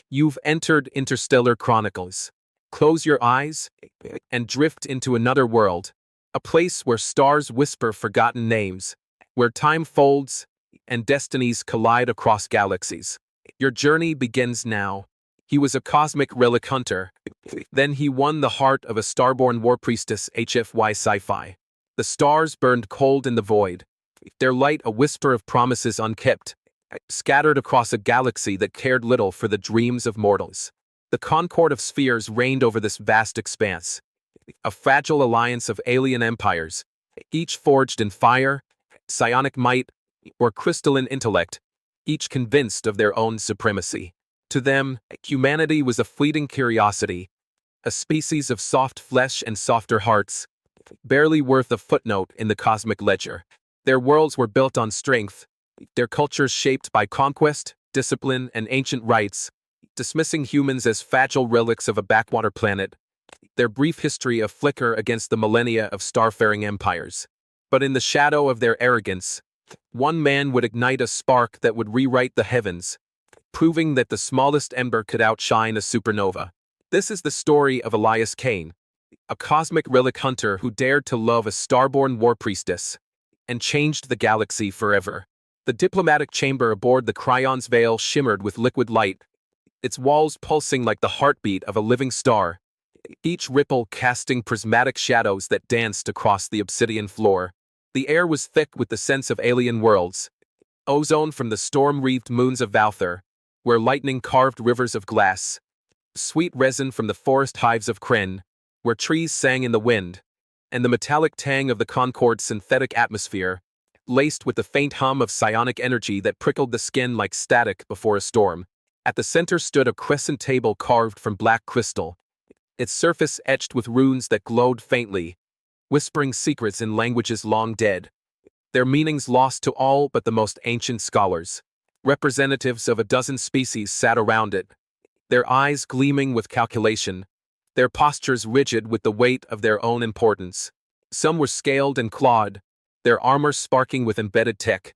You've entered Interstellar Chronicles. Close your eyes and drift into another world, a place where stars whisper forgotten names, where time folds and destinies collide across galaxies. Your journey begins now. He was a cosmic relic hunter. Then he won the heart of a starborn War-Priestess, HFY Sci-Fi. The stars burned cold in the void, their light a whisper of promises unkept, scattered across a galaxy that cared little for the dreams of mortals. The concord of spheres reigned over this vast expanse, a fragile alliance of alien empires, each forged in fire, psionic might, or crystalline intellect, each convinced of their own supremacy. To them, humanity was a fleeting curiosity, a species of soft flesh and softer hearts, barely worth a footnote in the cosmic ledger. Their worlds were built on strength, their cultures shaped by conquest, discipline, and ancient rites, dismissing humans as fragile relics of a backwater planet, their brief history a flicker against the millennia of starfaring empires. But in the shadow of their arrogance, one man would ignite a spark that would rewrite the heavens, proving that the smallest ember could outshine a supernova. This is the story of Elias Kane, a cosmic relic hunter who dared to love a starborn war-priestess and changed the galaxy forever. The diplomatic chamber aboard the Cryon's Veil shimmered with liquid light, its walls pulsing like the heartbeat of a living star, each ripple casting prismatic shadows that danced across the obsidian floor. The air was thick with the sense of alien worlds, ozone from the storm-wreathed moons of Valthar, where lightning carved rivers of glass, sweet resin from the forest hives of Kryn, where trees sang in the wind, and the metallic tang of the Concord's synthetic atmosphere, laced with the faint hum of psionic energy that prickled the skin like static before a storm. At the center stood a crescent table carved from black crystal, its surface etched with runes that glowed faintly, whispering secrets in languages long dead, their meanings lost to all but the most ancient scholars. Representatives of a dozen species sat around it, their eyes gleaming with calculation, their postures rigid with the weight of their own importance. Some were scaled and clawed, their armor sparking with embedded tech.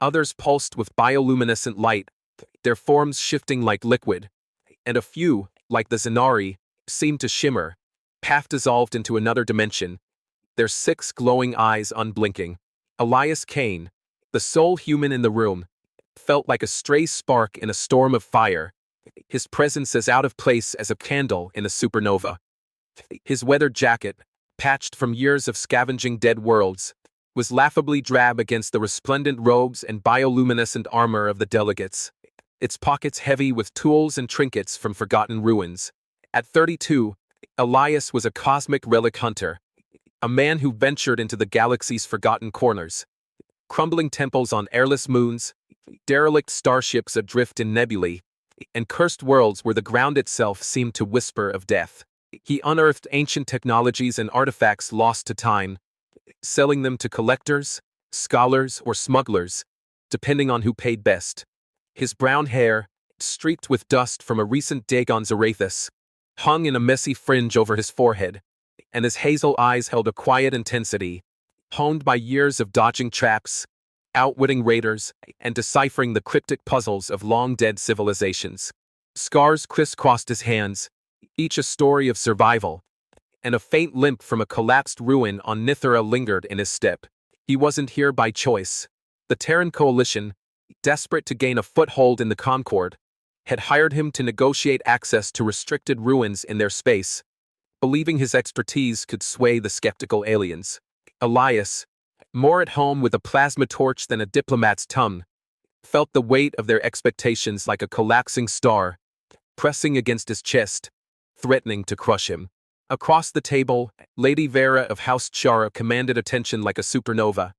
Others pulsed with bioluminescent light, their forms shifting like liquid. And a few, like the Zenari, seemed to shimmer, half-dissolved into another dimension, their 6 glowing eyes unblinking. Elias Kane, the sole human in the room, felt like a stray spark in a storm of fire, his presence as out of place as a candle in a supernova. His weathered jacket, patched from years of scavenging dead worlds, was laughably drab against the resplendent robes and bioluminescent armor of the delegates, its pockets heavy with tools and trinkets from forgotten ruins. At 32, Elias was a cosmic relic hunter, a man who ventured into the galaxy's forgotten corners, crumbling temples on airless moons, derelict starships adrift in nebulae, and cursed worlds where the ground itself seemed to whisper of death. He unearthed ancient technologies and artifacts lost to time, selling them to collectors, scholars, or smugglers, depending on who paid best. His brown hair, streaked with dust from a recent Dagon Zerathus, hung in a messy fringe over his forehead, and his hazel eyes held a quiet intensity, honed by years of dodging traps, outwitting raiders, and deciphering the cryptic puzzles of long-dead civilizations. Scars crisscrossed his hands, each a story of survival, and a faint limp from a collapsed ruin on Nithara lingered in his step. He wasn't here by choice. The Terran Coalition, desperate to gain a foothold in the Concord, had hired him to negotiate access to restricted ruins in their space, believing his expertise could sway the skeptical aliens. Elias, more at home with a plasma torch than a diplomat's tongue, felt the weight of their expectations like a collapsing star, pressing against his chest, threatening to crush him. Across the table, Lady Vera of House Chara commanded attention like a supernova,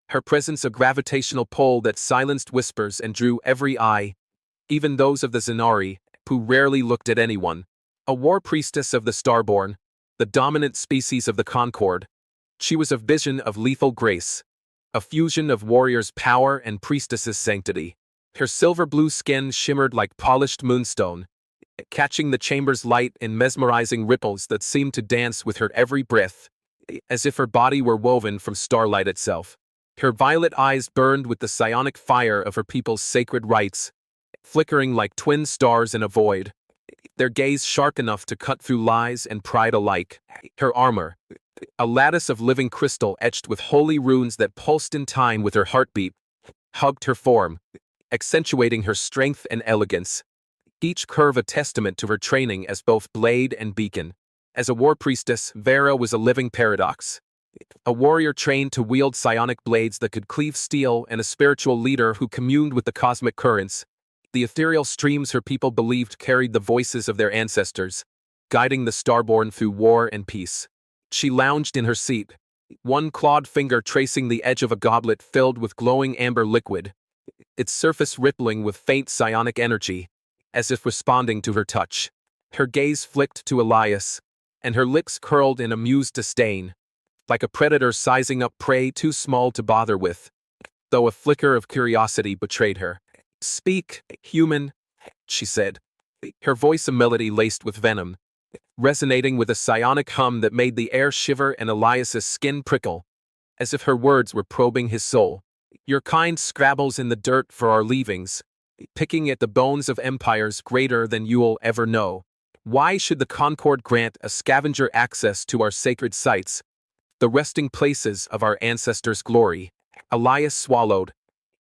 her presence a gravitational pull that silenced whispers and drew every eye, even those of the Zenari, who rarely looked at anyone. A war-priestess of the Starborn, the dominant species of the Concord, she was a vision of lethal grace, a fusion of warrior's power and priestess's sanctity. Her silver-blue skin shimmered like polished moonstone, catching the chamber's light in mesmerizing ripples that seemed to dance with her every breath, as if her body were woven from starlight itself. Her violet eyes burned with the psionic fire of her people's sacred rites, flickering like twin stars in a void, their gaze sharp enough to cut through lies and pride alike. Her armor, a lattice of living crystal etched with holy runes that pulsed in time with her heartbeat, hugged her form, accentuating her strength and elegance, each curve a testament to her training as both blade and beacon. As a war-priestess, Vera was a living paradox. A warrior trained to wield psionic blades that could cleave steel, and a spiritual leader who communed with the cosmic currents, the ethereal streams her people believed carried the voices of their ancestors, guiding the Starborn through war and peace. She lounged in her seat, one clawed finger tracing the edge of a goblet filled with glowing amber liquid, its surface rippling with faint psionic energy, as if responding to her touch. Her gaze flicked to Elias, and her lips curled in amused disdain, like a predator sizing up prey too small to bother with, though a flicker of curiosity betrayed her. "Speak, human," she said, her voice a melody laced with venom, resonating with a psionic hum that made the air shiver and Elias's skin prickle, as if her words were probing his soul. "Your kind scrabbles in the dirt for our leavings, picking at the bones of empires greater than you'll ever know. Why should the Concord grant a scavenger access to our sacred sites, the resting places of our ancestors' glory?" Elias swallowed,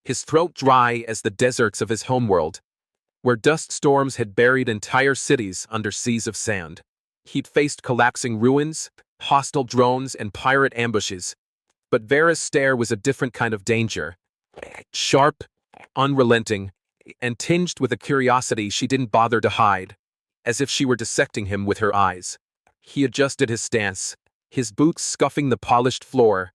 his throat dry as the deserts of his homeworld, where dust storms had buried entire cities under seas of sand. He'd faced collapsing ruins, hostile drones, and pirate ambushes, but Vera's stare was a different kind of danger. Sharp, unrelenting, and tinged with a curiosity she didn't bother to hide, as if she were dissecting him with her eyes. He adjusted his stance, his boots scuffing the polished floor,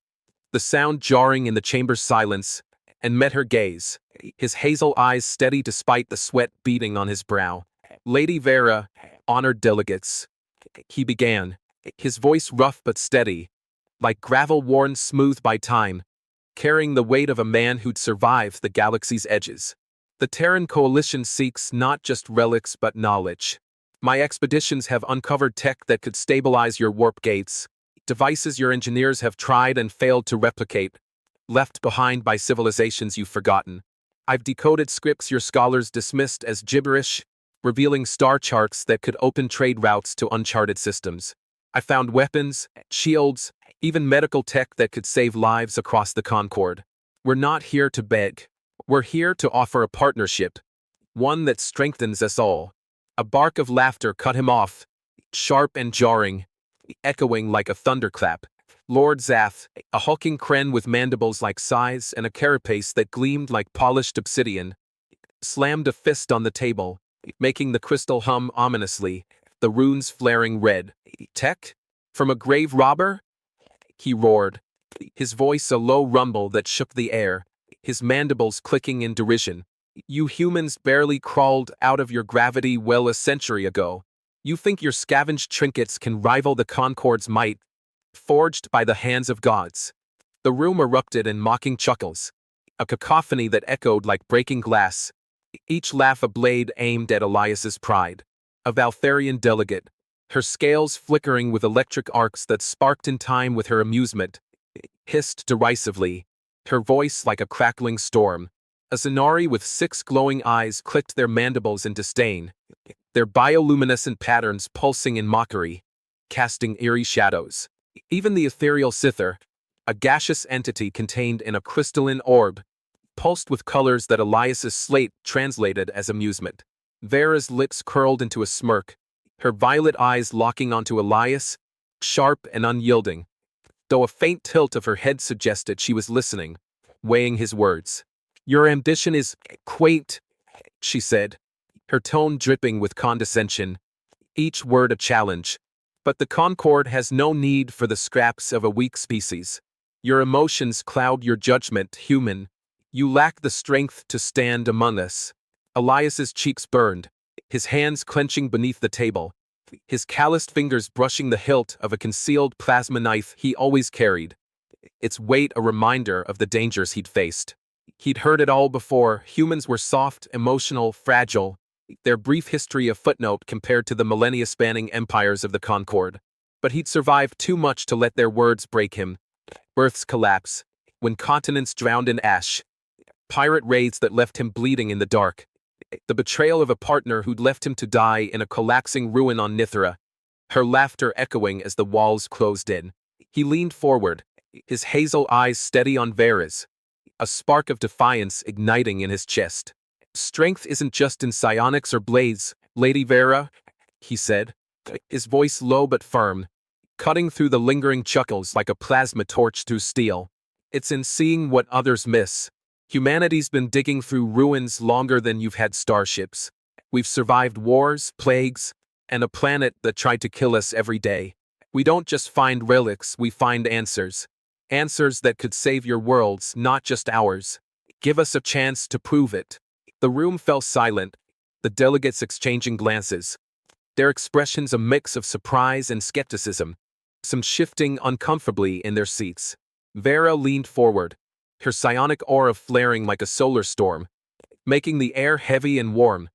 the sound jarring in the chamber's silence, and met her gaze, his hazel eyes steady despite the sweat beading on his brow. "Lady Vera, honored delegates," he began, his voice rough but steady, like gravel worn smooth by time, carrying the weight of a man who'd survived the galaxy's edges. "The Terran Coalition seeks not just relics but knowledge. My expeditions have uncovered tech that could stabilize your warp gates, devices your engineers have tried and failed to replicate, left behind by civilizations you've forgotten. I've decoded scripts your scholars dismissed as gibberish, revealing star charts that could open trade routes to uncharted systems. I found weapons, shields, even medical tech that could save lives across the Concord. We're not here to beg. We're here to offer a partnership, one that strengthens us all." A bark of laughter cut him off, sharp and jarring, echoing like a thunderclap. Lord Zath, a hulking kren with mandibles like scythes and a carapace that gleamed like polished obsidian, slammed a fist on the table, making the crystal hum ominously, the runes flaring red. "Tech? From a grave robber?" he roared, his voice a low rumble that shook the air, his mandibles clicking in derision. "You humans barely crawled out of your gravity well a century ago. You think your scavenged trinkets can rival the Concord's might, forged by the hands of gods?" The room erupted in mocking chuckles, a cacophony that echoed like breaking glass, each laugh a blade aimed at Elias's pride. A Valtharian delegate, her scales flickering with electric arcs that sparked in time with her amusement, hissed derisively, her voice like a crackling storm. A Zenari with 6 glowing eyes clicked their mandibles in disdain, their bioluminescent patterns pulsing in mockery, casting eerie shadows. Even the ethereal Sither, a gaseous entity contained in a crystalline orb, pulsed with colors that Elias's slate translated as amusement. Vera's lips curled into a smirk, her violet eyes locking onto Elias, sharp and unyielding, though a faint tilt of her head suggested she was listening, weighing his words. "Your ambition is quaint," she said, her tone dripping with condescension, each word a challenge. "But the Concord has no need for the scraps of a weak species. Your emotions cloud your judgment, human. You lack the strength to stand among us." Elias's cheeks burned, his hands clenching beneath the table, his calloused fingers brushing the hilt of a concealed plasma knife he always carried, its weight a reminder of the dangers he'd faced. He'd heard it all before. Humans were soft, emotional, fragile, their brief history a footnote compared to the millennia-spanning empires of the Concord. But he'd survived too much to let their words break him. Earth's collapse, when continents drowned in ash, pirate raids that left him bleeding in the dark, The betrayal of a partner who'd left him to die in a collapsing ruin on Nithra, her laughter echoing as the walls closed in. He leaned forward, his hazel eyes steady on Vera's, a spark of defiance igniting in his chest. "Strength isn't just in psionics or blades, Lady Vera," he said, his voice low but firm, cutting through the lingering chuckles like a plasma torch through steel. "It's in seeing what others miss. Humanity's been digging through ruins longer than you've had starships. We've survived wars, plagues, and a planet that tried to kill us every day. We don't just find relics, we find answers. Answers that could save your worlds, not just ours. Give us a chance to prove it." The room fell silent, the delegates exchanging glances, their expressions a mix of surprise and skepticism, some shifting uncomfortably in their seats. Vera leaned forward, her psionic aura flaring like a solar storm, making the air heavy and warm,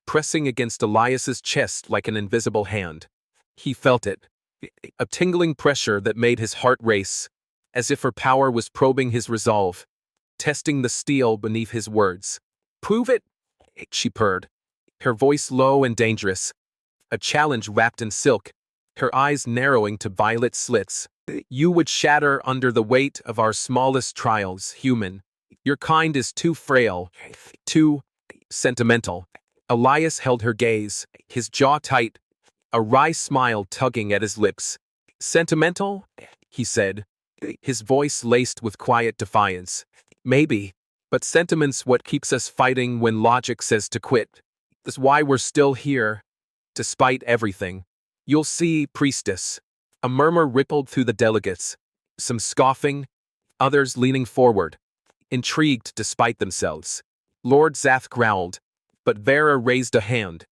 pressing against Elias's chest like an invisible hand. He felt it, a tingling pressure that made his heart race, as if her power was probing his resolve, testing the steel beneath his words. "Prove it," she purred, her voice low and dangerous, a challenge wrapped in silk, her eyes narrowing to violet slits. "You would shatter under the weight of our smallest trials, human. Your kind is too frail, too sentimental." Elias held her gaze, his jaw tight, a wry smile tugging at his lips. "Sentimental?" he said, his voice laced with quiet defiance. "Maybe, but sentiment's what keeps us fighting when logic says to quit. That's why we're still here, despite everything. You'll see, Priestess." A murmur rippled through the delegates, some scoffing, others leaning forward, intrigued despite themselves. Lord Zath growled, but Vera raised a hand,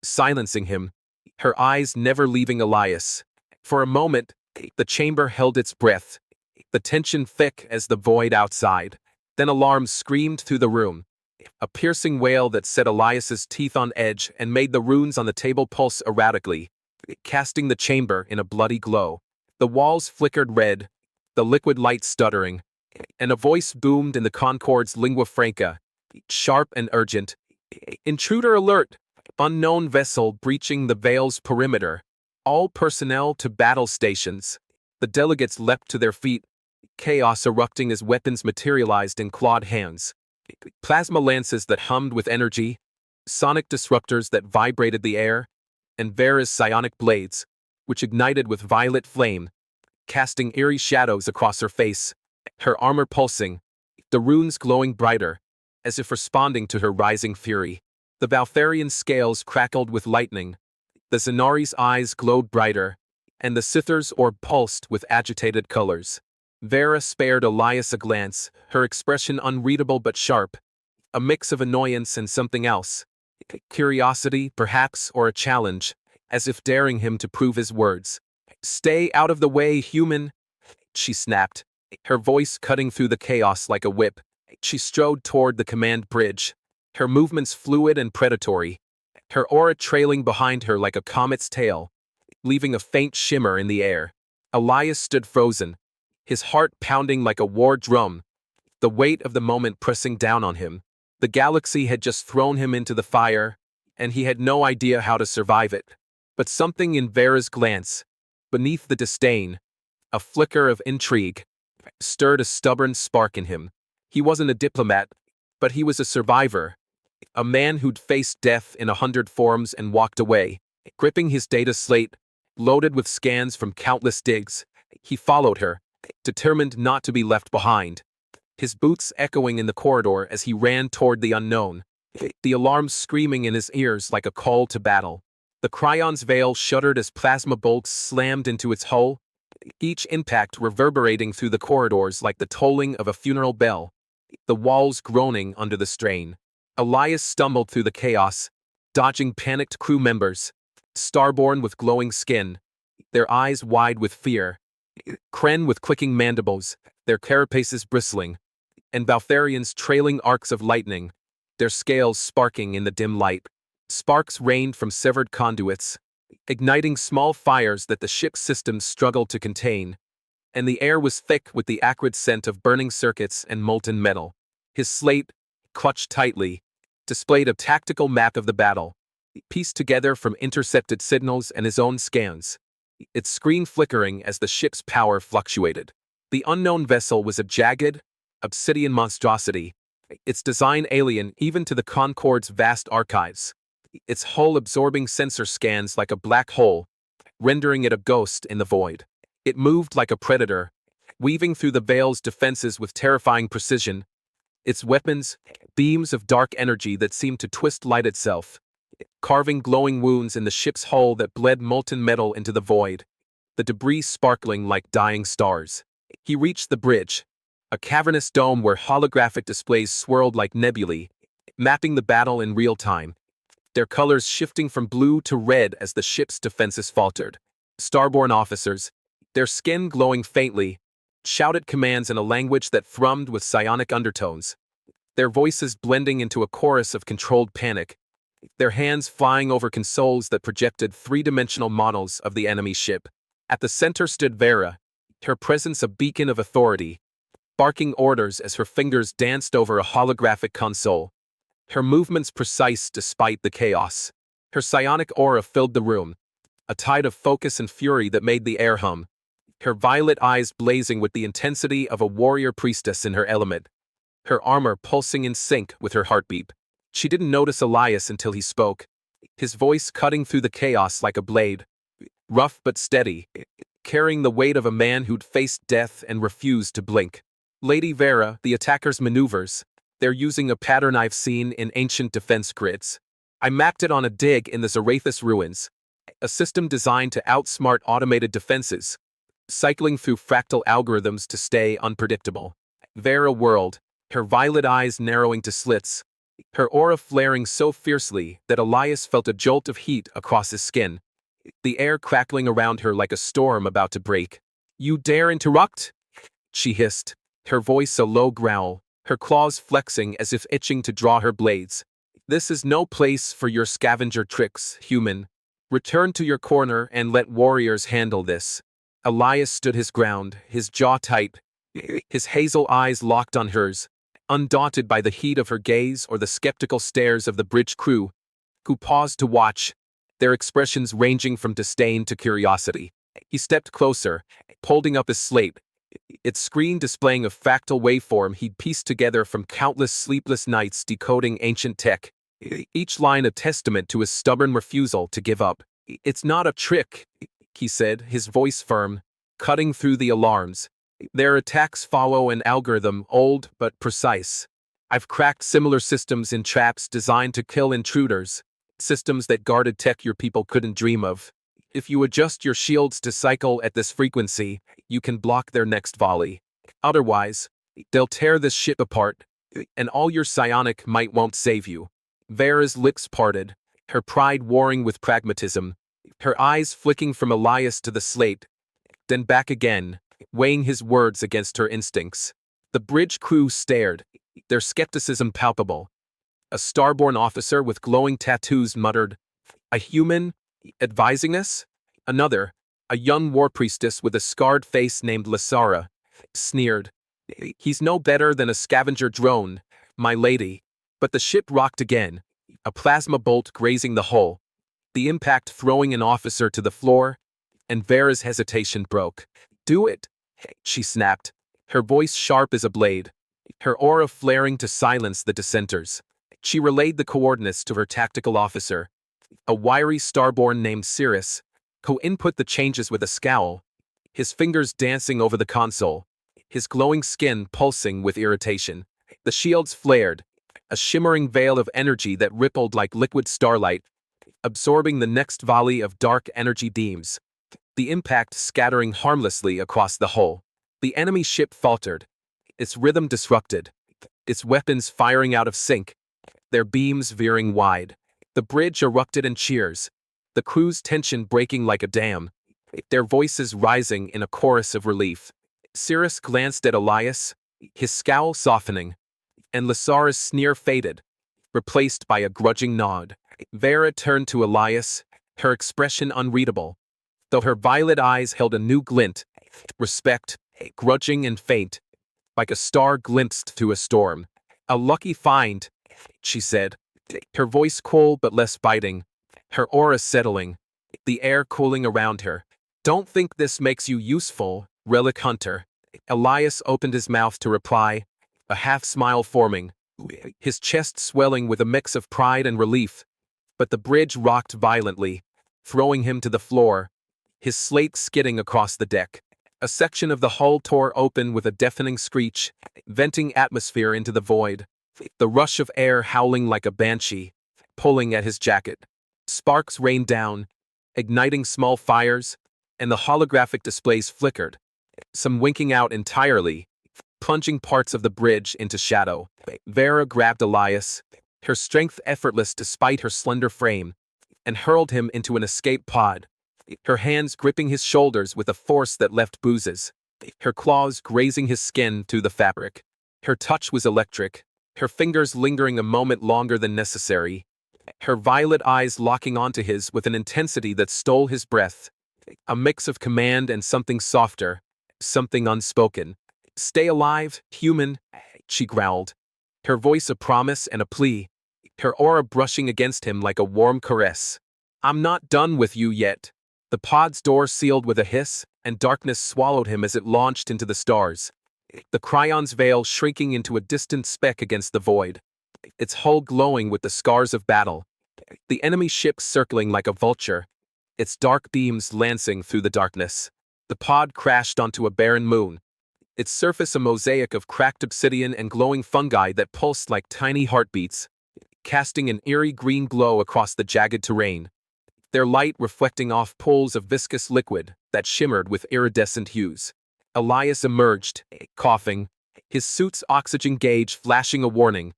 silencing him, her eyes never leaving Elias. For a moment, the chamber held its breath, the tension thick as the void outside. Then alarm screamed through the room, a piercing wail that set Elias's teeth on edge and made the runes on the table pulse erratically, casting the chamber in a bloody glow. The walls flickered red, the liquid light stuttering, and a voice boomed in the Concord's lingua franca, sharp and urgent. "Intruder alert! Unknown vessel breaching the Veil's perimeter. All personnel to battle stations." The delegates leapt to their feet, chaos erupting as weapons materialized in clawed hands. Plasma lances that hummed with energy, sonic disruptors that vibrated the air, and Vera's psionic blades, which ignited with violet flame, casting eerie shadows across her face, her armor pulsing, the runes glowing brighter, as if responding to her rising fury. The Valtharian scales crackled with lightning, the Zenari's eyes glowed brighter, and the Sithar's orb pulsed with agitated colors. Vera spared Elias a glance, her expression unreadable but sharp, a mix of annoyance and something else. Curiosity, perhaps, or a challenge, as if daring him to prove his words. "Stay out of the way, human," she snapped, her voice cutting through the chaos like a whip. She strode toward the command bridge, her movements fluid and predatory, her aura trailing behind her like a comet's tail, leaving a faint shimmer in the air. Elias stood frozen, his heart pounding like a war drum, the weight of the moment pressing down on him. The galaxy had just thrown him into the fire, and he had no idea how to survive it. But something in Vera's glance, beneath the disdain, a flicker of intrigue, stirred a stubborn spark in him. He wasn't a diplomat, but he was a survivor, a man who'd faced death in 100 forms and walked away. Gripping his data slate, loaded with scans from countless digs, he followed her, determined not to be left behind. His boots echoing in the corridor as he ran toward the unknown, the alarm screaming in his ears like a call to battle. The Cryon's veil shuddered as plasma bolts slammed into its hull, each impact reverberating through the corridors like the tolling of a funeral bell, the walls groaning under the strain. Elias stumbled through the chaos, dodging panicked crew members, Starborn with glowing skin, their eyes wide with fear, Kren with clicking mandibles, their carapaces bristling, and Baltharians trailing arcs of lightning, their scales sparking in the dim light. Sparks rained from severed conduits, igniting small fires that the ship's systems struggled to contain, and the air was thick with the acrid scent of burning circuits and molten metal. His slate, clutched tightly, displayed a tactical map of the battle, pieced together from intercepted signals and his own scans, its screen flickering as the ship's power fluctuated. The unknown vessel was a jagged, obsidian monstrosity, its design alien even to the Concorde's vast archives, its hull absorbing sensor scans like a black hole, rendering it a ghost in the void. It moved like a predator, weaving through the Veil's defenses with terrifying precision, its weapons, beams of dark energy that seemed to twist light itself, carving glowing wounds in the ship's hull that bled molten metal into the void, the debris sparkling like dying stars. He reached the bridge, a cavernous dome where holographic displays swirled like nebulae, mapping the battle in real time, their colors shifting from blue to red as the ship's defenses faltered. Starborn officers, their skin glowing faintly, shouted commands in a language that thrummed with psionic undertones, their voices blending into a chorus of controlled panic, their hands flying over consoles that projected three-dimensional models of the enemy ship. At the center stood Vera, her presence a beacon of authority, barking orders as her fingers danced over a holographic console, her movements precise despite the chaos. Her psionic aura filled the room, a tide of focus and fury that made the air hum, her violet eyes blazing with the intensity of a warrior priestess in her element, her armor pulsing in sync with her heartbeat. She didn't notice Elias until he spoke, his voice cutting through the chaos like a blade, rough but steady, carrying the weight of a man who'd faced death and refused to blink. Lady Vera, the attacker's maneuvers, they're using a pattern I've seen in ancient defense grids. I mapped it on a dig in the Zarathus ruins, a system designed to outsmart automated defenses, cycling through fractal algorithms to stay unpredictable. Vera whirled, her violet eyes narrowing to slits, her aura flaring so fiercely that Elias felt a jolt of heat across his skin, the air crackling around her like a storm about to break. "You dare interrupt?" she hissed, her voice a low growl, her claws flexing as if itching to draw her blades. "This is no place for your scavenger tricks, human. Return to your corner and let warriors handle this." Elias stood his ground, his jaw tight, his hazel eyes locked on hers, undaunted by the heat of her gaze or the skeptical stares of the bridge crew, who paused to watch, their expressions ranging from disdain to curiosity. He stepped closer, holding up his slate, its screen displaying a fractal waveform he'd pieced together from countless sleepless nights decoding ancient tech, each line a testament to his stubborn refusal to give up. "It's not a trick," he said, his voice firm, cutting through the alarms. "Their attacks follow an algorithm, old but precise. I've cracked similar systems in traps designed to kill intruders, systems that guarded tech your people couldn't dream of. If you adjust your shields to cycle at this frequency, you can block their next volley. Otherwise, they'll tear this ship apart, and all your psionic might won't save you." Vera's lips parted, her pride warring with pragmatism, her eyes flicking from Elias to the slate, then back again, weighing his words against her instincts. The bridge crew stared, their skepticism palpable. A Starborn officer with glowing tattoos muttered, "A human advising us?" Another, a young War-Priestess with a scarred face named Lasara, sneered, "He's no better than a scavenger drone, my lady." But the ship rocked again, a plasma bolt grazing the hull, the impact throwing an officer to the floor, and Vera's hesitation broke. "Do it," she snapped, her voice sharp as a blade, her aura flaring to silence the dissenters. She relayed the coordinates to her tactical officer, a wiry Starborn named Cirrus, who input the changes with a scowl, his fingers dancing over the console, his glowing skin pulsing with irritation. The shields flared, a shimmering veil of energy that rippled like liquid starlight, absorbing the next volley of dark energy beams, the impact scattering harmlessly across the hull. The enemy ship faltered, its rhythm disrupted, its weapons firing out of sync, their beams veering wide. The bridge erupted in cheers, the crew's tension breaking like a dam, their voices rising in a chorus of relief. Cirrus glanced at Elias, his scowl softening, and Lasara's sneer faded, replaced by a grudging nod. Vera turned to Elias, her expression unreadable, though her violet eyes held a new glint, respect, grudging and faint, like a star glimpsed through a storm. "A lucky find," she said, her voice cool but less biting, her aura settling, the air cooling around her. Don't think this makes you useful, Relic Hunter. Elias opened his mouth to reply, a half-smile forming, his chest swelling with a mix of pride and relief. But the bridge rocked violently, throwing him to the floor, his slate skidding across the deck. A section of the hull tore open with a deafening screech, venting atmosphere into the void, the rush of air howling like a banshee, pulling at his jacket. Sparks rained down, igniting small fires, and the holographic displays flickered, some winking out entirely, plunging parts of the bridge into shadow. Vera grabbed Elias, her strength effortless despite her slender frame, and hurled him into an escape pod, her hands gripping his shoulders with a force that left bruises, her claws grazing his skin through the fabric. Her touch was electric, her fingers lingering a moment longer than necessary, her violet eyes locking onto his with an intensity that stole his breath, a mix of command and something softer, something unspoken. "Stay alive, human," she growled, her voice a promise and a plea, her aura brushing against him like a warm caress. "I'm not done with you yet." The pod's door sealed with a hiss, and darkness swallowed him as it launched into the stars, the Cryon's veil shrinking into a distant speck against the void, its hull glowing with the scars of battle, the enemy ship circling like a vulture, its dark beams lancing through the darkness. The pod crashed onto a barren moon, its surface a mosaic of cracked obsidian and glowing fungi that pulsed like tiny heartbeats, casting an eerie green glow across the jagged terrain, their light reflecting off pools of viscous liquid that shimmered with iridescent hues. Elias emerged, coughing, his suit's oxygen gauge flashing a warning.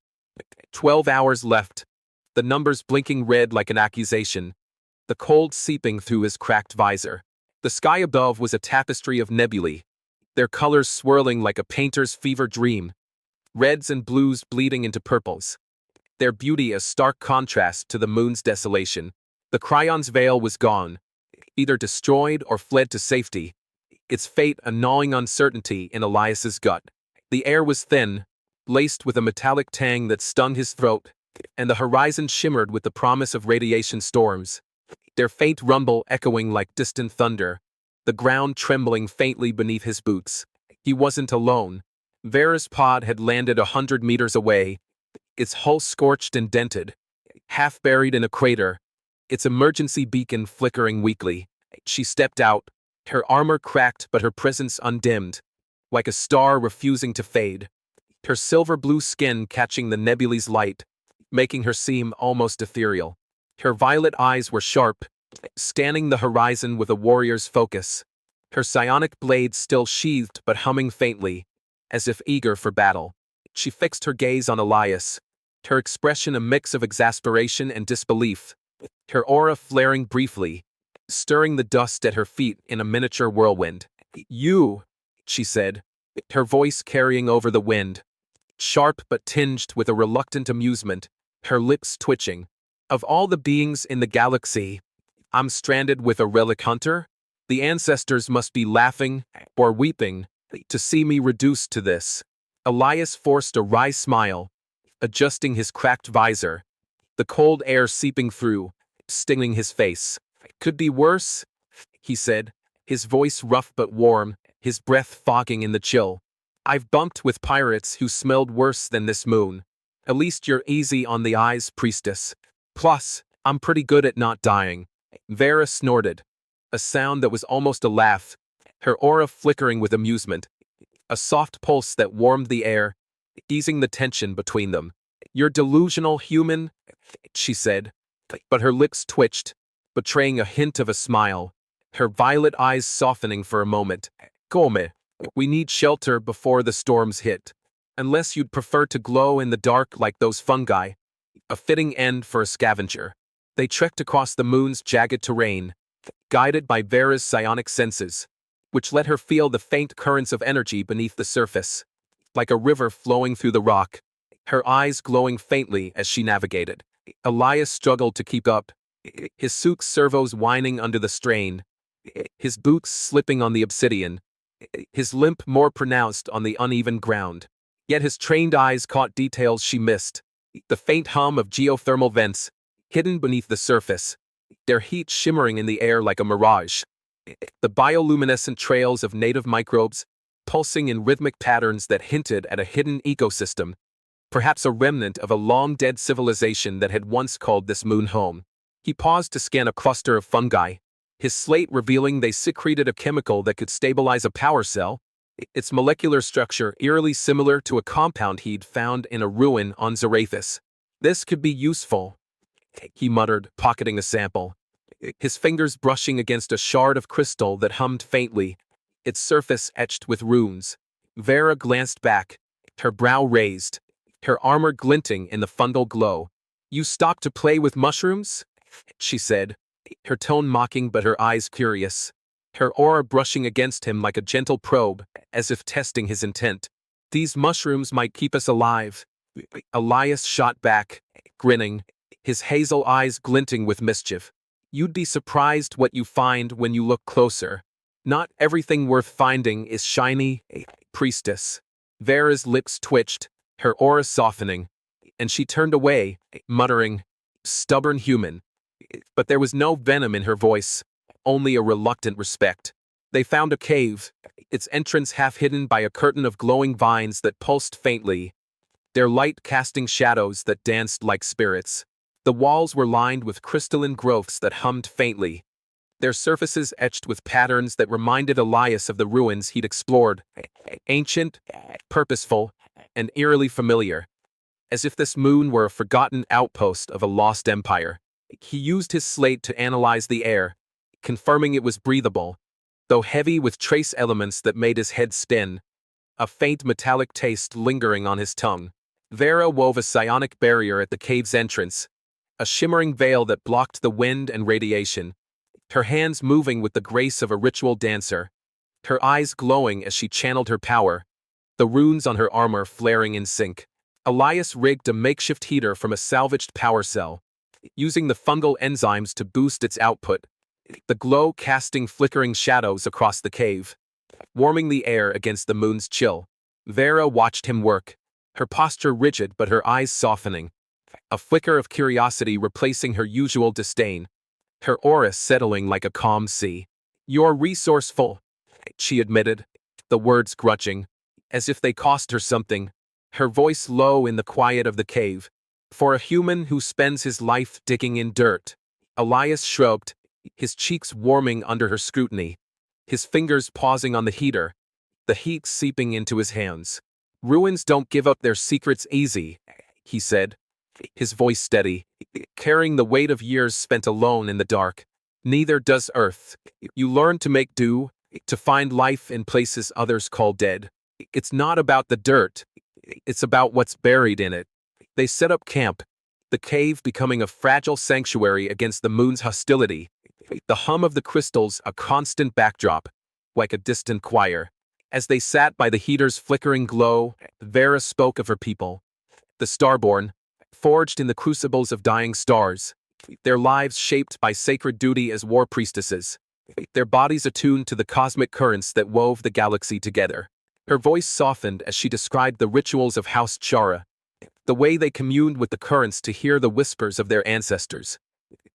12 hours left, the numbers blinking red like an accusation, the cold seeping through his cracked visor. The sky above was a tapestry of nebulae, their colors swirling like a painter's fever dream, reds and blues bleeding into purples, their beauty a stark contrast to the moon's desolation. The Cryon's veil was gone, either destroyed or fled to safety, its fate a gnawing uncertainty in Elias's gut. The air was thin, laced with a metallic tang that stung his throat, and the horizon shimmered with the promise of radiation storms, their faint rumble echoing like distant thunder, the ground trembling faintly beneath his boots. He wasn't alone. Vera's pod had landed 100 meters away, its hull scorched and dented, half buried in a crater, its emergency beacon flickering weakly. She stepped out, her armor cracked but her presence undimmed, like a star refusing to fade, her silver-blue skin catching the nebula's light, making her seem almost ethereal. Her violet eyes were sharp, scanning the horizon with a warrior's focus, her psionic blade still sheathed but humming faintly, as if eager for battle. She fixed her gaze on Elias, her expression a mix of exasperation and disbelief, her aura flaring briefly, stirring the dust at her feet in a miniature whirlwind. "You," she said, her voice carrying over the wind, sharp but tinged with a reluctant amusement, her lips twitching. "Of all the beings in the galaxy, I'm stranded with a relic hunter? The ancestors must be laughing or weeping to see me reduced to this." Elias forced a wry smile, adjusting his cracked visor, the cold air seeping through, stinging his face. "Could be worse," he said, his voice rough but warm, his breath fogging in the chill. "I've bumped with pirates who smelled worse than this moon. At least you're easy on the eyes, priestess. Plus, I'm pretty good at not dying." Vera snorted, a sound that was almost a laugh, her aura flickering with amusement, a soft pulse that warmed the air, easing the tension between them. "You're delusional, human," she said, but her lips twitched, betraying a hint of a smile, her violet eyes softening for a moment. "Come, we need shelter before the storms hit. Unless you'd prefer to glow in the dark like those fungi." A fitting end for a scavenger. They trekked across the moon's jagged terrain, guided by Vera's psionic senses, which let her feel the faint currents of energy beneath the surface, like a river flowing through the rock, her eyes glowing faintly as she navigated. Elias struggled to keep up, his suit's servos whining under the strain, his boots slipping on the obsidian, his limp more pronounced on the uneven ground. Yet his trained eyes caught details she missed, the faint hum of geothermal vents, hidden beneath the surface, their heat shimmering in the air like a mirage. The bioluminescent trails of native microbes, pulsing in rhythmic patterns that hinted at a hidden ecosystem, perhaps a remnant of a long-dead civilization that had once called this moon home. He paused to scan a cluster of fungi, his slate revealing they secreted a chemical that could stabilize a power cell, its molecular structure eerily similar to a compound he'd found in a ruin on Zarathus. This could be useful, he muttered, pocketing a sample, his fingers brushing against a shard of crystal that hummed faintly, its surface etched with runes. Vera glanced back, her brow raised, her armor glinting in the fungal glow. "You stopped to play with mushrooms?" she said, her tone mocking but her eyes curious, her aura brushing against him like a gentle probe, as if testing his intent. "These mushrooms might keep us alive." Elias shot back, grinning, his hazel eyes glinting with mischief. "You'd be surprised what you find when you look closer. Not everything worth finding is shiny, priestess." Vera's lips twitched, her aura softening, and she turned away, muttering, "Stubborn human." But there was no venom in her voice, only a reluctant respect. They found a cave, its entrance half hidden by a curtain of glowing vines that pulsed faintly, their light casting shadows that danced like spirits. The walls were lined with crystalline growths that hummed faintly, their surfaces etched with patterns that reminded Elias of the ruins he'd explored, ancient, purposeful, and eerily familiar, as if this moon were a forgotten outpost of a lost empire. He used his slate to analyze the air, confirming it was breathable, though heavy with trace elements that made his head spin, a faint metallic taste lingering on his tongue. Vera wove a psionic barrier at the cave's entrance, a shimmering veil that blocked the wind and radiation, her hands moving with the grace of a ritual dancer, her eyes glowing as she channeled her power, the runes on her armor flaring in sync. Elias rigged a makeshift heater from a salvaged power cell, using the fungal enzymes to boost its output, the glow casting flickering shadows across the cave, warming the air against the moon's chill. Vera watched him work, her posture rigid but her eyes softening, a flicker of curiosity replacing her usual disdain, her aura settling like a calm sea. "You're resourceful," she admitted, the words grudging, as if they cost her something, her voice low in the quiet of the cave. "For a human who spends his life digging in dirt." Elias shrugged, his cheeks warming under her scrutiny, his fingers pausing on the heater, the heat seeping into his hands. "Ruins don't give up their secrets easy," he said, his voice steady, carrying the weight of years spent alone in the dark. "Neither does Earth. You learn to make do, to find life in places others call dead. It's not about the dirt, it's about what's buried in it." They set up camp, the cave becoming a fragile sanctuary against the moon's hostility, the hum of the crystals a constant backdrop, like a distant choir. As they sat by the heater's flickering glow, Vera spoke of her people, the Starborn, forged in the crucibles of dying stars, their lives shaped by sacred duty as war-priestesses, their bodies attuned to the cosmic currents that wove the galaxy together. Her voice softened as she described the rituals of House Chara, the way they communed with the currents to hear the whispers of their ancestors,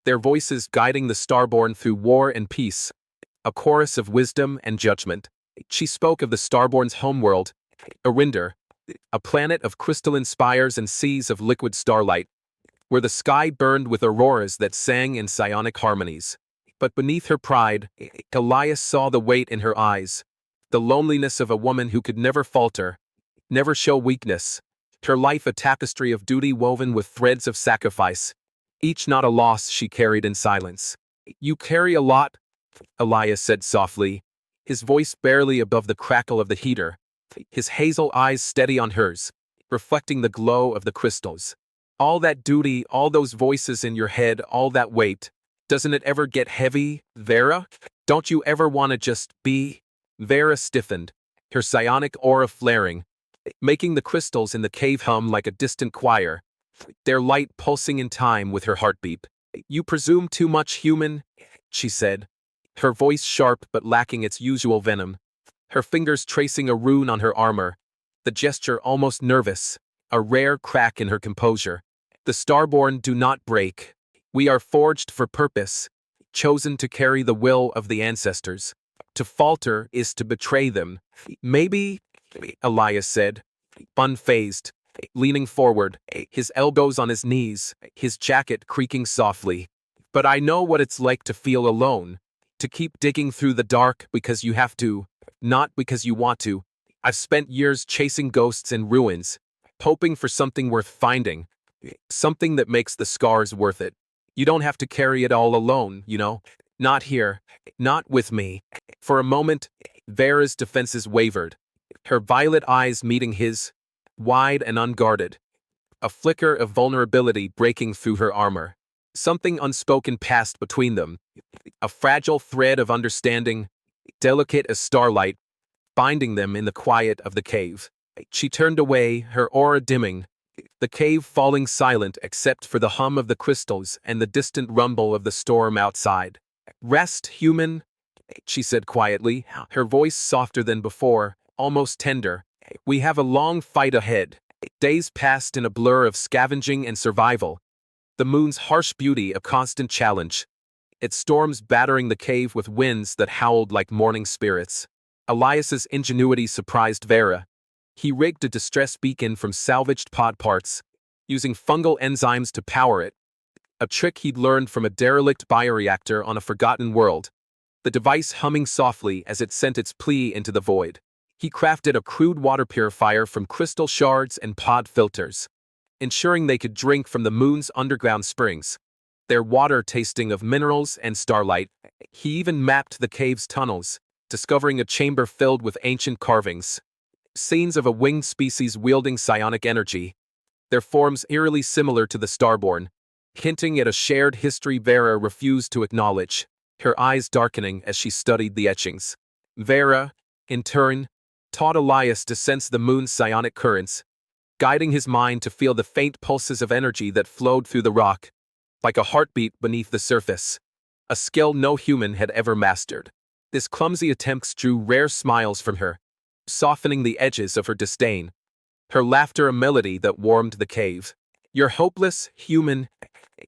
their voices guiding the Starborn through war and peace, a chorus of wisdom and judgment. She spoke of the Starborn's homeworld, Arinder, a planet of crystalline spires and seas of liquid starlight, where the sky burned with auroras that sang in psionic harmonies. But beneath her pride, Elias saw the weight in her eyes, the loneliness of a woman who could never falter, never show weakness, her life a tapestry of duty woven with threads of sacrifice, each not a loss she carried in silence. "You carry a lot," Elias said softly, his voice barely above the crackle of the heater, his hazel eyes steady on hers, reflecting the glow of the crystals. "All that duty, all those voices in your head, all that weight. Doesn't it ever get heavy, Vera? Don't you ever want to just be?" Vera stiffened, her psionic aura flaring, making the crystals in the cave hum like a distant choir, their light pulsing in time with her heartbeat. "You presume too much, human," she said, her voice sharp but lacking its usual venom, her fingers tracing a rune on her armor, the gesture almost nervous, a rare crack in her composure. The Starborn do not break. We are forged for purpose, chosen to carry the will of the ancestors. To falter is to betray them. Maybe, Elias said, unfazed, leaning forward, his elbows on his knees, his jacket creaking softly. But I know what it's like to feel alone, to keep digging through the dark because you have to, not because you want to. I've spent years chasing ghosts in ruins, hoping for something worth finding, something that makes the scars worth it. You don't have to carry it all alone, you know? Not here, not with me. For a moment, Vera's defenses wavered, her violet eyes meeting his, wide and unguarded. A flicker of vulnerability breaking through her armor. Something unspoken passed between them. A fragile thread of understanding, delicate as starlight, binding them in the quiet of the cave. She turned away, her aura dimming, the cave falling silent except for the hum of the crystals and the distant rumble of the storm outside. Rest, human, she said quietly, her voice softer than before, almost tender. We have a long fight ahead. Days passed in a blur of scavenging and survival. The moon's harsh beauty a constant challenge. Its storms battering the cave with winds that howled like mourning spirits. Elias's ingenuity surprised Vera. He rigged a distress beacon from salvaged pod parts, using fungal enzymes to power it, a trick he'd learned from a derelict bioreactor on a forgotten world, the device humming softly as it sent its plea into the void. He crafted a crude water purifier from crystal shards and pod filters, ensuring they could drink from the moon's underground springs, their water tasting of minerals and starlight. He even mapped the cave's tunnels, discovering a chamber filled with ancient carvings, scenes of a winged species wielding psionic energy, their forms eerily similar to the Starborn, hinting at a shared history Vera refused to acknowledge, her eyes darkening as she studied the etchings. Vera, in turn, taught Elias to sense the moon's psionic currents, guiding his mind to feel the faint pulses of energy that flowed through the rock, like a heartbeat beneath the surface, a skill no human had ever mastered. This clumsy attempt drew rare smiles from her, softening the edges of her disdain, her laughter a melody that warmed the cave. You're hopeless, human,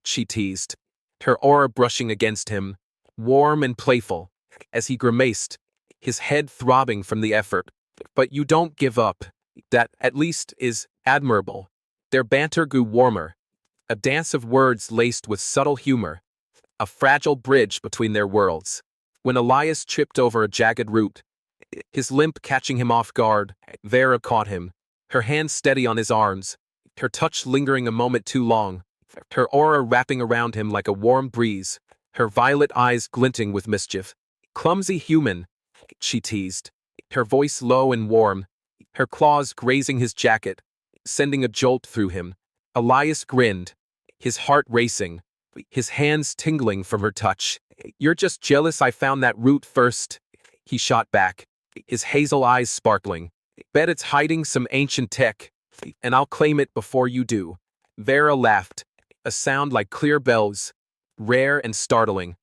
she teased, her aura brushing against him, warm and playful, as he grimaced, his head throbbing from the effort. But you don't give up. That, at least, is admirable. Their banter grew warmer, a dance of words laced with subtle humor, a fragile bridge between their worlds. When Elias tripped over a jagged root, his limp catching him off guard, Vera caught him, her hand steady on his arms, her touch lingering a moment too long, her aura wrapping around him like a warm breeze, her violet eyes glinting with mischief. Clumsy human, she teased, her voice low and warm, her claws grazing his jacket, sending a jolt through him. Elias grinned, his heart racing, his hands tingling from her touch. You're just jealous I found that root first, he shot back, his hazel eyes sparkling. Bet it's hiding some ancient tech, and I'll claim it before you do. Vera laughed, a sound like clear bells, rare and startling,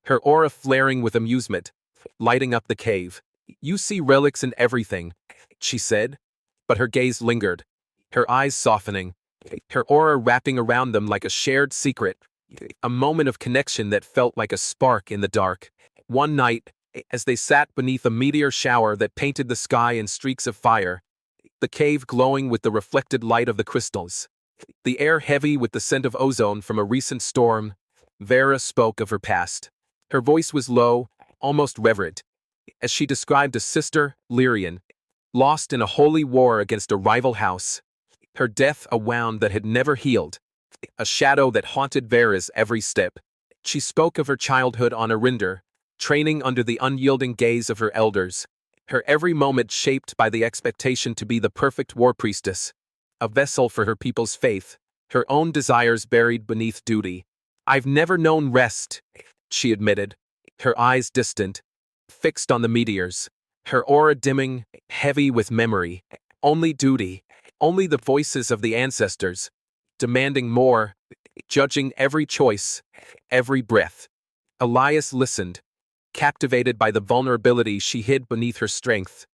her aura flaring with amusement, lighting up the cave. You see relics in everything, she said, but her gaze lingered, her eyes softening, her aura wrapping around them like a shared secret, a moment of connection that felt like a spark in the dark. One night, as they sat beneath a meteor shower that painted the sky in streaks of fire, the cave glowing with the reflected light of the crystals, the air heavy with the scent of ozone from a recent storm, Vera spoke of her past. Her voice was low, almost reverent, as she described a sister, Lyrian, lost in a holy war against a rival house, her death a wound that had never healed, a shadow that haunted Vera's every step. She spoke of her childhood on Arinder, training under the unyielding gaze of her elders, her every moment shaped by the expectation to be the perfect War-Priestess, a vessel for her people's faith, her own desires buried beneath duty. I've never known rest, she admitted, her eyes distant, fixed on the meteors, her aura dimming, heavy with memory. Only duty, only the voices of the ancestors, demanding more, judging every choice, every breath. Elias listened, captivated by the vulnerability she hid beneath her strength,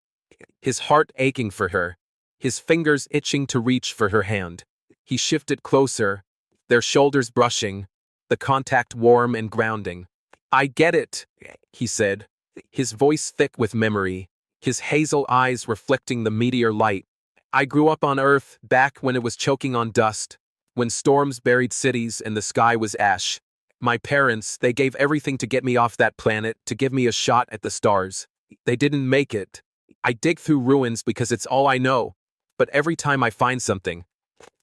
his heart aching for her, his fingers itching to reach for her hand. He shifted closer, their shoulders brushing, the contact warm and grounding. "I get it," he said, his voice thick with memory, his hazel eyes reflecting the meteor light. "I grew up on Earth back when it was choking on dust, when storms buried cities and the sky was ash. My parents, they gave everything to get me off that planet, to give me a shot at the stars. They didn't make it. I dig through ruins because it's all I know. But every time I find something,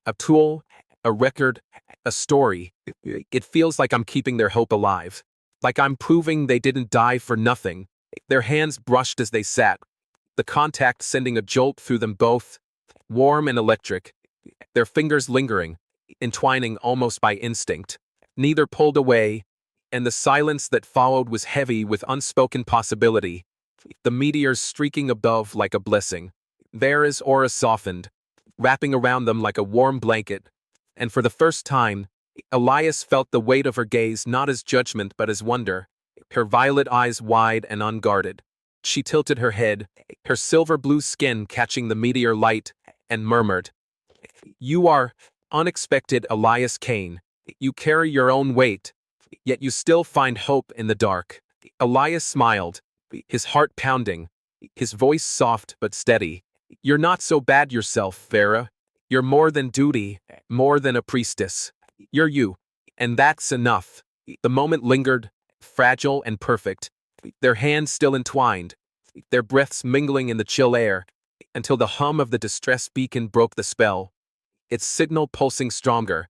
a tool, a record, a story, it feels like I'm keeping their hope alive. Like I'm proving they didn't die for nothing." Their hands brushed as they sat, the contact sending a jolt through them both, warm and electric, their fingers lingering, entwining almost by instinct. Neither pulled away, and the silence that followed was heavy with unspoken possibility, the meteors streaking above like a blessing. Vera's aura softened, wrapping around them like a warm blanket, and for the first time, Elias felt the weight of her gaze not as judgment but as wonder, her violet eyes wide and unguarded. She tilted her head, her silver-blue skin catching the meteor light, and murmured, "You are unexpected, Elias Kane. You carry your own weight, yet you still find hope in the dark." Elias smiled, his heart pounding, his voice soft but steady. "You're not so bad yourself, Vera. You're more than duty, more than a priestess. You're you, and that's enough." The moment lingered, fragile and perfect, their hands still entwined, their breaths mingling in the chill air, until the hum of the distress beacon broke the spell, its signal pulsing stronger,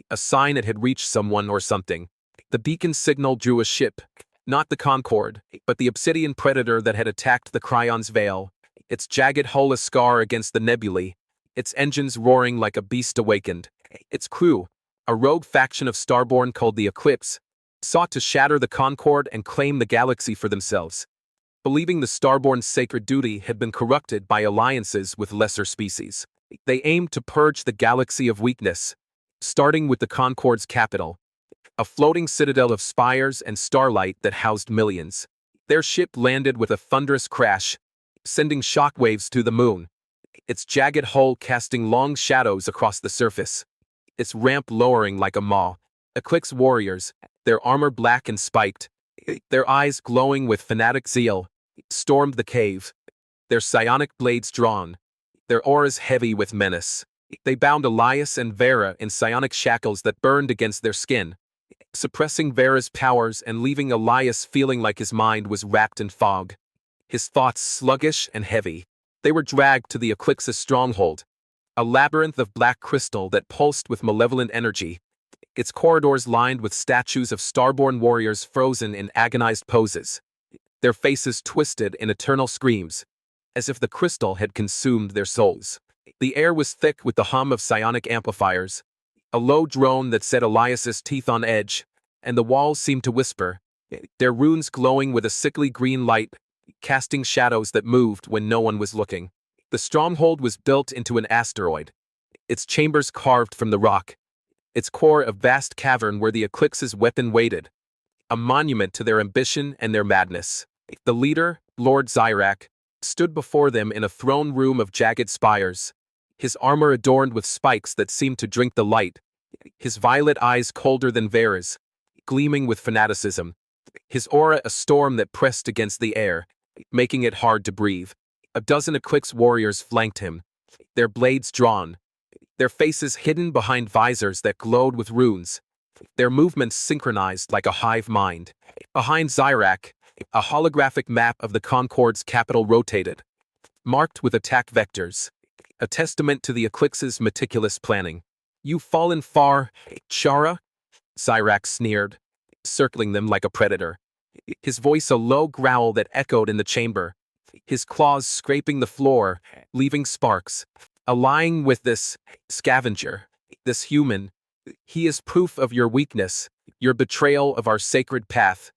a sign it had reached someone or something. The beacon's signal drew a ship, not the Concorde, but the obsidian predator that had attacked the Cryon's Veil, its jagged hull a scar against the nebulae, its engines roaring like a beast awakened. Its crew, a rogue faction of Starborn called the Eclipse, sought to shatter the Concorde and claim the galaxy for themselves, believing the Starborn's sacred duty had been corrupted by alliances with lesser species. They aimed to purge the galaxy of weakness, starting with the Concorde's capital, a floating citadel of spires and starlight that housed millions. Their ship landed with a thunderous crash, sending shockwaves to the moon, its jagged hull casting long shadows across the surface, its ramp lowering like a maw. Eclipse warriors, their armor black and spiked, their eyes glowing with fanatic zeal, stormed the cave, their psionic blades drawn, their auras heavy with menace. They bound Elias and Vera in psionic shackles that burned against their skin, suppressing Vera's powers and leaving Elias feeling like his mind was wrapped in fog, his thoughts sluggish and heavy. They were dragged to the Eclipse's stronghold, a labyrinth of black crystal that pulsed with malevolent energy, its corridors lined with statues of Starborn warriors frozen in agonized poses, their faces twisted in eternal screams, as if the crystal had consumed their souls. The air was thick with the hum of psionic amplifiers, a low drone that set Elias's teeth on edge, and the walls seemed to whisper, their runes glowing with a sickly green light, casting shadows that moved when no one was looking. The stronghold was built into an asteroid, its chambers carved from the rock, its core a vast cavern where the Eclipse's weapon waited, a monument to their ambition and their madness. The leader, Lord Zyrak, stood before them in a throne room of jagged spires, his armor adorned with spikes that seemed to drink the light, his violet eyes colder than Vera's, gleaming with fanaticism, his aura a storm that pressed against the air, making it hard to breathe. A dozen Eclipse warriors flanked him, their blades drawn, their faces hidden behind visors that glowed with runes, their movements synchronized like a hive mind. Behind Zyrak, a holographic map of the Concorde's capital rotated, marked with attack vectors, a testament to the Eclipse's meticulous planning. "You've fallen far, Chara," Zyrak sneered, circling them like a predator, his voice a low growl that echoed in the chamber, his claws scraping the floor, leaving sparks. "Allying with this scavenger, this human, he is proof of your weakness, your betrayal of our sacred path,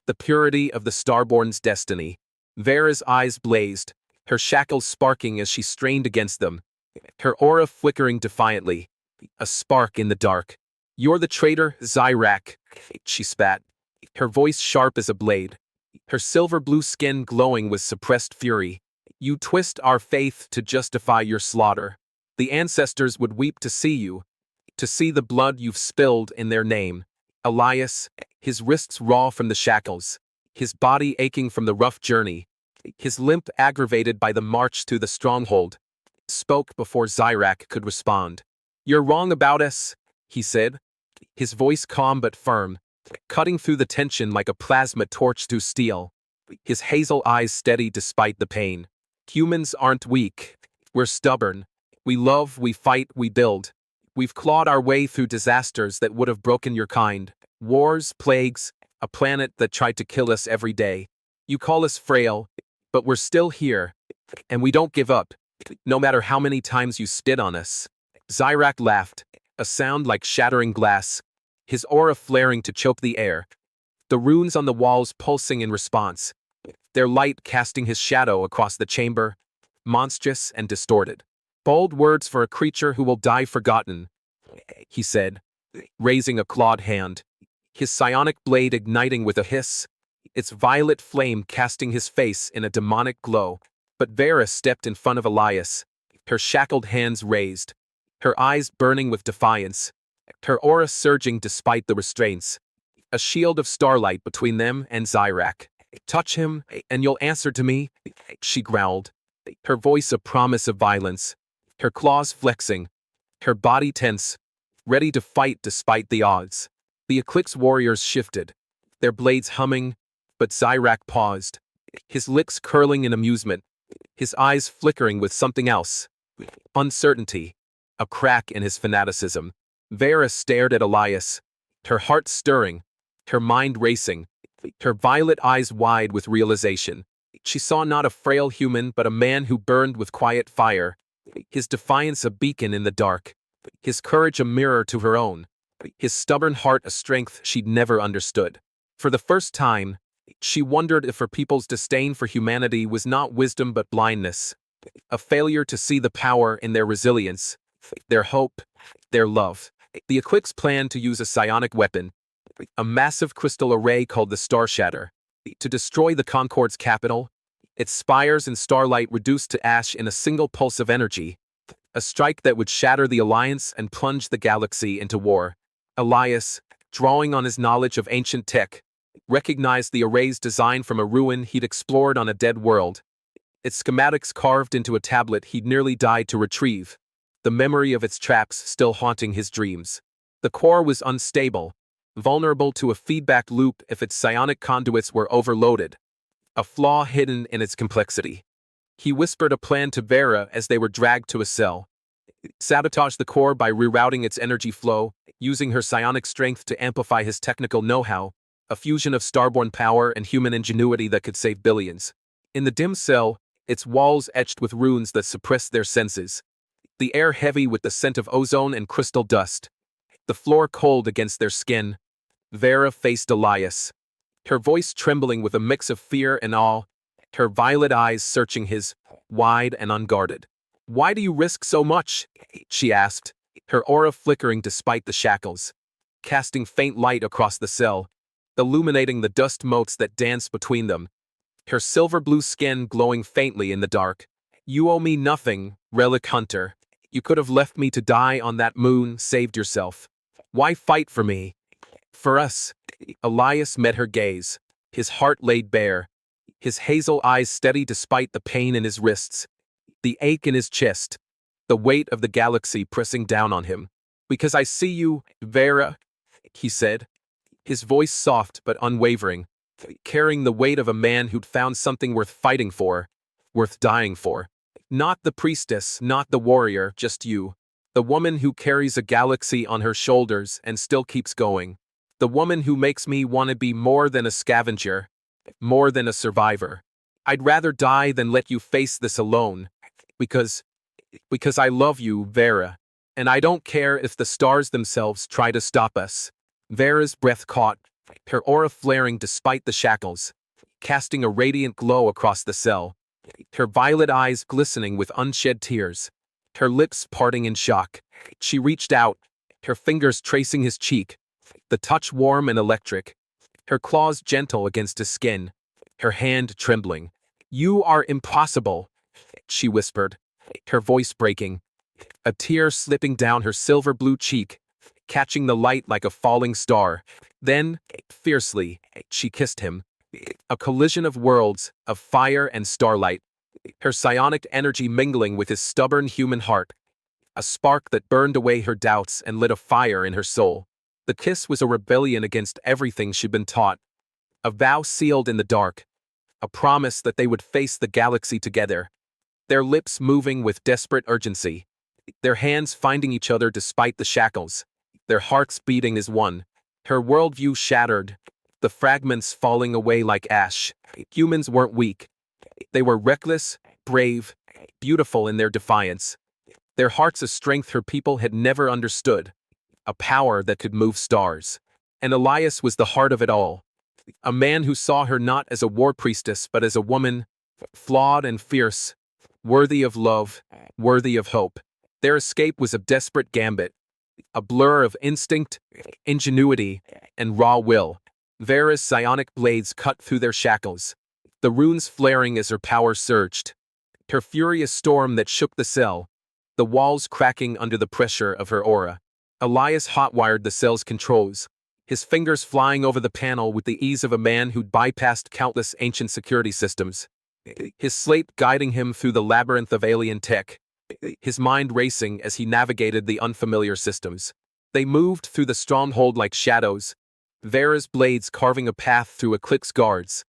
the purity of the Starborn's destiny." Vera's eyes blazed, her shackles sparking as she strained against them, her aura flickering defiantly, a spark in the dark. "You're the traitor, Zyrak," she spat, her voice sharp as a blade, her silver-blue skin glowing with suppressed fury. "You twist our faith to justify your slaughter. The ancestors would weep to see you. to see the blood you've spilled in their name. Elias, his wrists raw from the shackles, his body aching from the rough journey, his limp aggravated by the march to the stronghold, spoke before Zyrak could respond. "You're wrong about us," he said, his voice calm but firm, cutting through the tension like a plasma torch through steel, his hazel eyes steady despite the pain. "Humans aren't weak. We're stubborn. We love, we fight, we build. We've clawed our way through disasters that would have broken your kind. Wars, plagues, a planet that tried to kill us every day. You call us frail, but we're still here, and we don't give up, no matter how many times you spit on us." Zyrak laughed, a sound like shattering glass, his aura flaring to choke the air, the runes on the walls pulsing in response, their light casting his shadow across the chamber, monstrous and distorted. "Bold words for a creature who will die forgotten," he said, raising a clawed hand, his psionic blade igniting with a hiss, its violet flame casting his face in a demonic glow. But Vera stepped in front of Elias, her shackled hands raised, her eyes burning with defiance, her aura surging despite the restraints, a shield of starlight between them and Zyrak. "Touch him, and you'll answer to me," she growled, her voice a promise of violence, her claws flexing, her body tense, ready to fight despite the odds. The Eclipse warriors shifted, their blades humming, but Zyrak paused, his lips curling in amusement, his eyes flickering with something else. Uncertainty, a crack in his fanaticism. Vera stared at Elias, her heart stirring, her mind racing, her violet eyes wide with realization. She saw not a frail human but a man who burned with quiet fire, his defiance a beacon in the dark, his courage a mirror to her own, his stubborn heart a strength she'd never understood. For the first time, she wondered if her people's disdain for humanity was not wisdom but blindness, a failure to see the power in their resilience, their hope, their love. The Eclipse planned to use a psionic weapon, a massive crystal array called the Star Shatter, to destroy the Concord's capital, its spires and starlight reduced to ash in a single pulse of energy, a strike that would shatter the Alliance and plunge the galaxy into war. Elias, drawing on his knowledge of ancient tech, recognized the array's design from a ruin he'd explored on a dead world, its schematics carved into a tablet he'd nearly died to retrieve, the memory of its traps still haunting his dreams. The core was unstable, vulnerable to a feedback loop if its psionic conduits were overloaded, a flaw hidden in its complexity. He whispered a plan to Vera as they were dragged to a cell. Sabotage the core by rerouting its energy flow, using her psionic strength to amplify his technical know-how, a fusion of Starborn power and human ingenuity that could save billions. In the dim cell, its walls etched with runes that suppressed their senses, the air heavy with the scent of ozone and crystal dust, the floor cold against their skin, Vera faced Elias, her voice trembling with a mix of fear and awe, her violet eyes searching his, wide and unguarded. "Why do you risk so much?" she asked, her aura flickering despite the shackles, casting faint light across the cell, illuminating the dust motes that danced between them, her silver-blue skin glowing faintly in the dark. "You owe me nothing, Relic Hunter. You could have left me to die on that moon, saved yourself. Why fight for me? For us." Elias met her gaze, his heart laid bare, his hazel eyes steady despite the pain in his wrists, the ache in his chest, the weight of the galaxy pressing down on him. "Because I see you, Vera," he said, his voice soft but unwavering, carrying the weight of a man who'd found something worth fighting for, worth dying for. Not the priestess, not the warrior, just you. The woman who carries a galaxy on her shoulders and still keeps going. The woman who makes me want to be more than a scavenger, more than a survivor. I'd rather die than let you face this alone. Because I love you, Vera. And I don't care if the stars themselves try to stop us." Vera's breath caught, her aura flaring despite the shackles, casting a radiant glow across the cell, her violet eyes glistening with unshed tears, her lips parting in shock. She reached out, her fingers tracing his cheek, the touch warm and electric, her claws gentle against his skin, her hand trembling. "You are impossible," she whispered, her voice breaking, a tear slipping down her silver-blue cheek catching the light like a falling star. Then, fiercely, she kissed him. A collision of worlds, of fire and starlight. Her psionic energy mingling with his stubborn human heart. A spark that burned away her doubts and lit a fire in her soul. The kiss was a rebellion against everything she'd been taught. A vow sealed in the dark. A promise that they would face the galaxy together. Their lips moving with desperate urgency. Their hands finding each other despite the shackles. Their hearts beating as one. Her worldview shattered. The fragments falling away like ash. Humans weren't weak. They were reckless, brave, beautiful in their defiance. Their hearts a strength her people had never understood. A power that could move stars. And Elias was the heart of it all. A man who saw her not as a war-priestess but as a woman, flawed and fierce, worthy of love, worthy of hope. Their escape was a desperate gambit, a blur of instinct, ingenuity, and raw will. Vera's psionic blades cut through their shackles, the runes flaring as her power surged. Her fury a storm that shook the cell, the walls cracking under the pressure of her aura. Elias hotwired the cell's controls, his fingers flying over the panel with the ease of a man who'd bypassed countless ancient security systems. His slate guiding him through the labyrinth of alien tech, his mind racing as he navigated the unfamiliar systems. They moved through the stronghold like shadows, Vera's blades carving a path through Eclipse guards,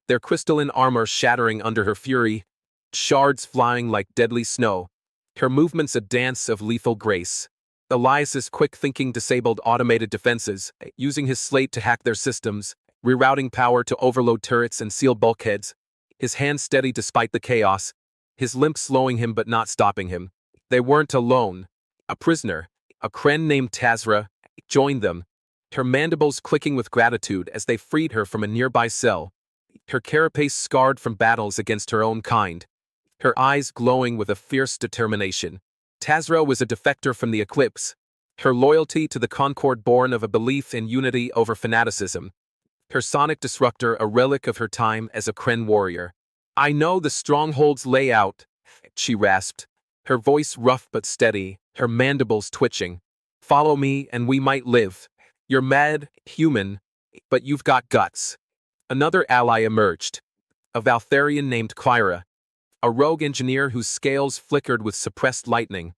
their crystalline armor shattering under her fury, shards flying like deadly snow, her movements a dance of lethal grace. Elias's quick thinking disabled automated defenses, using his slate to hack their systems, rerouting power to overload turrets and seal bulkheads, his hands steady despite the chaos, his limp slowing him but not stopping him. They weren't alone. A prisoner, a Kren named Tazra, joined them, her mandibles clicking with gratitude as they freed her from a nearby cell, her carapace scarred from battles against her own kind, her eyes glowing with a fierce determination. Tazra was a defector from the Eclipse, her loyalty to the Concord born of a belief in unity over fanaticism, her sonic disruptor a relic of her time as a Kren warrior. "I know the stronghold's layout," she rasped, her voice rough but steady, her mandibles twitching. "Follow me and we might live. You're mad, human, but you've got guts." Another ally emerged, a Valtharian named Clyra, a rogue engineer whose scales flickered with suppressed lightning,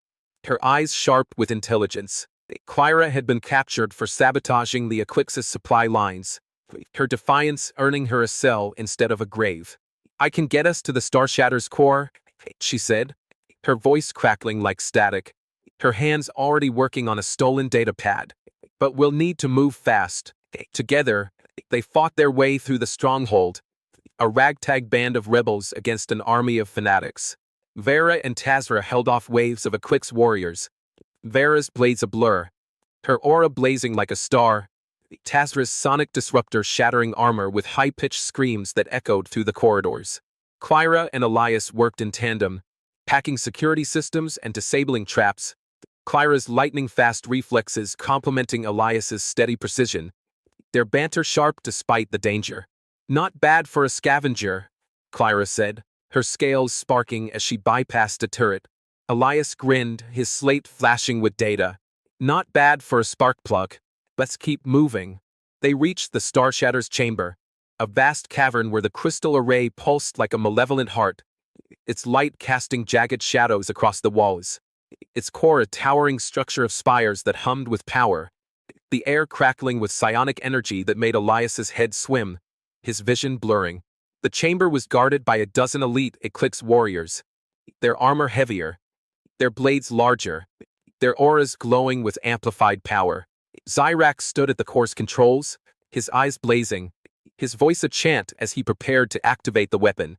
her eyes sharp with intelligence. Clyra had been captured for sabotaging the Eclipse's supply lines, her defiance earning her a cell instead of a grave. "I can get us to the Starshatter's core," she said, her voice crackling like static, her hands already working on a stolen data pad. "But we'll need to move fast." Together, they fought their way through the stronghold, a ragtag band of rebels against an army of fanatics. Vera and Tazra held off waves of Eclipse warriors, Vera's blades a blur, her aura blazing like a star, Tazra's sonic disruptor shattering armor with high-pitched screams that echoed through the corridors. Clyra and Elias worked in tandem, hacking security systems and disabling traps, Clyra's lightning-fast reflexes complementing Elias's steady precision, their banter sharp despite the danger. "Not bad for a scavenger," Clyra said, her scales sparking as she bypassed a turret. Elias grinned, his slate flashing with data. "Not bad for a spark plug. Let's keep moving." They reached the Starshatter's chamber, a vast cavern where the crystal array pulsed like a malevolent heart, its light casting jagged shadows across the walls, its core a towering structure of spires that hummed with power, the air crackling with psionic energy that made Elias's head swim, his vision blurring. The chamber was guarded by a dozen elite Eclipse warriors, their armor heavier, their blades larger, their auras glowing with amplified power. Zyrak stood at the core's controls, his eyes blazing, his voice a chant as he prepared to activate the weapon,